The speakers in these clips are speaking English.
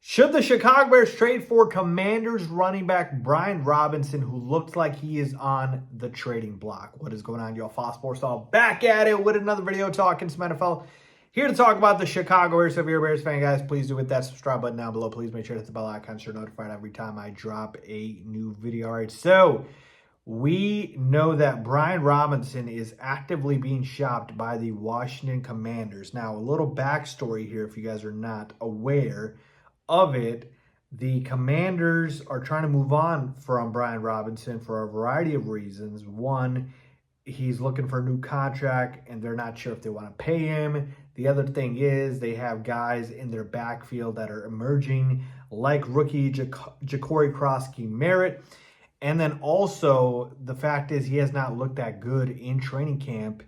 Should the Chicago Bears trade for Commanders running back Brian Robinson, who looks like he is on the trading block? What is going on, y'all? Faiz Sports All back at it with another video talking some NFL. Here to talk about the Chicago Bears. So if you're a Bears fan, guys, please do hit that subscribe button down below. Please make sure to hit the bell icon so you're notified every time I drop a new video. All right, so we know that Brian Robinson is actively being shopped by the Washington Commanders. Now, a little backstory here if you guys are not aware of it. The Commanders are trying to move on from Brian Robinson for a variety of reasons. One, he's looking for a new contract and they're not sure if they want to pay him. The other thing is they have guys in their backfield that are emerging, like rookie Ja'Cory Krosky-Merritt. And then also the fact is he has not looked that good in training camp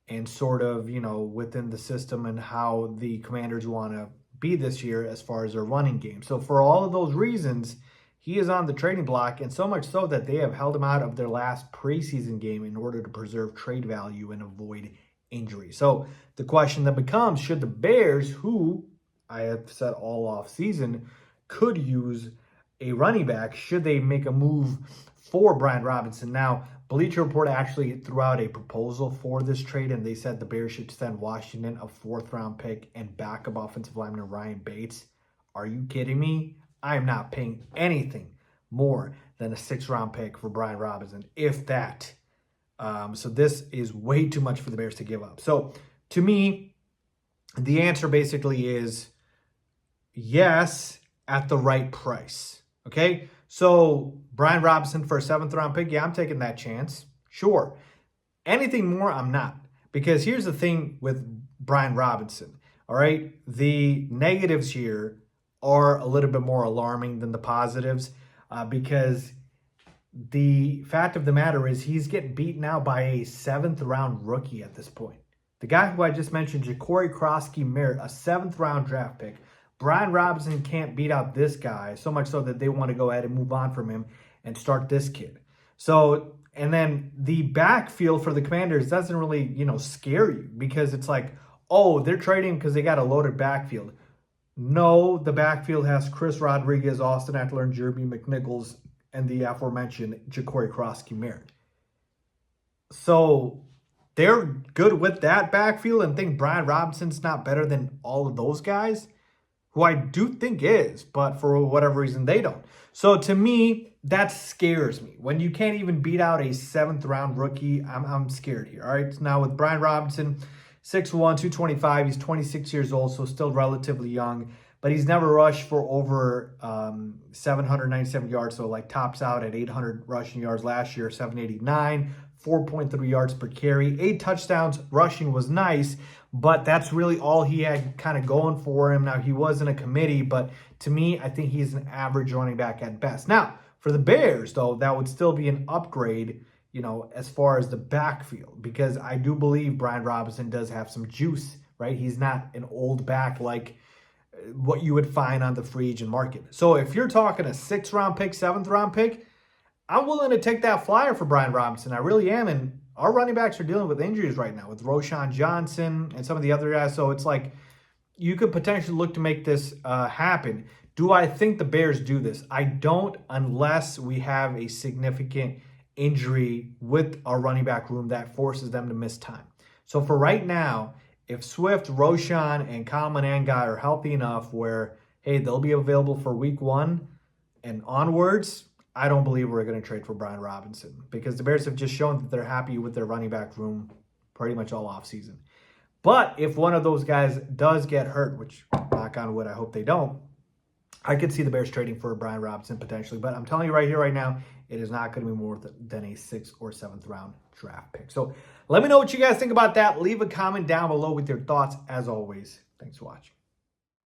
and sort of, within the system and how the Commanders want to be this year as far as their running game. So for all of those reasons, he is on the trading block, and so much so that they have held him out of their last preseason game in order to preserve trade value and avoid injury. So the question that becomes, should the Bears, who I have said all off season could use a running back, should they make a move for Brian Robinson? Now, Bleacher Report actually threw out a proposal for this trade, and they said the Bears should send Washington a 4th-round pick and backup offensive lineman Ryan Bates. Are you kidding me? I am not paying anything more than a 6th-round pick for Brian Robinson, if that. So this is way too much for the Bears to give up. So to me, the answer basically is yes, at the right price. Okay? So Brian Robinson for a 7th-round pick, yeah, I'm taking that chance. Sure. Anything more, I'm not. Because here's the thing with Brian Robinson, all right? The negatives here are a little bit more alarming than the positives because the fact of the matter is he's getting beaten out by a 7th-round rookie at this point. The guy who I just mentioned, Ja'Cory Krosky-Merritt, a 7th-round draft pick. Brian Robinson can't beat out this guy, so much so that they want to go ahead and move on from him and start this kid. So, and then the backfield for the Commanders doesn't really, scare you because it's like, oh, they're trading because they got a loaded backfield. No, the backfield has Chris Rodriguez, Austin Eckler, and Jeremy McNichols, and the aforementioned Ja'Cory Krosky-Merritt. So they're good with that backfield and think Brian Robinson's not better than all of those guys, who I do think is, but for whatever reason, they don't. So to me, that scares me. When you can't even beat out a 7th-round rookie, I'm scared here, all right? Now with Brian Robinson, 6'1", 225, he's 26 years old, so still relatively young, but he's never rushed for over 797 yards, so like tops out at 800 rushing yards last year, 789, 4.3 yards per carry, 8 touchdowns. Rushing was nice, but that's really all he had kind of going for him. Now, he was in a committee, but to me, I think he's an average running back at best. Now, for the Bears, though, that would still be an upgrade, as far as the backfield, because I do believe Brian Robinson does have some juice, right? He's not an old back like what you would find on the free agent market. So if you're talking a 6th-round pick, 7th-round pick, I'm willing to take that flyer for Brian Robinson. I really am. And our running backs are dealing with injuries right now with Roschon Johnson and some of the other guys. So it's like you could potentially look to make this happen. Do I think the Bears do this? I don't, unless we have a significant injury with our running back room that forces them to miss time. So for right now, if Swift, Roschon, and Common Anguy are healthy enough where, hey, they'll be available for week 1 and onwards, I don't believe we're going to trade for Brian Robinson because the Bears have just shown that they're happy with their running back room pretty much all offseason. But if one of those guys does get hurt, which, knock on wood, I hope they don't, I could see the Bears trading for Brian Robinson potentially. But I'm telling you right here, right now, it is not going to be more than a 6th or 7th-round draft pick. So let me know what you guys think about that. Leave a comment down below with your thoughts. As always, thanks for watching.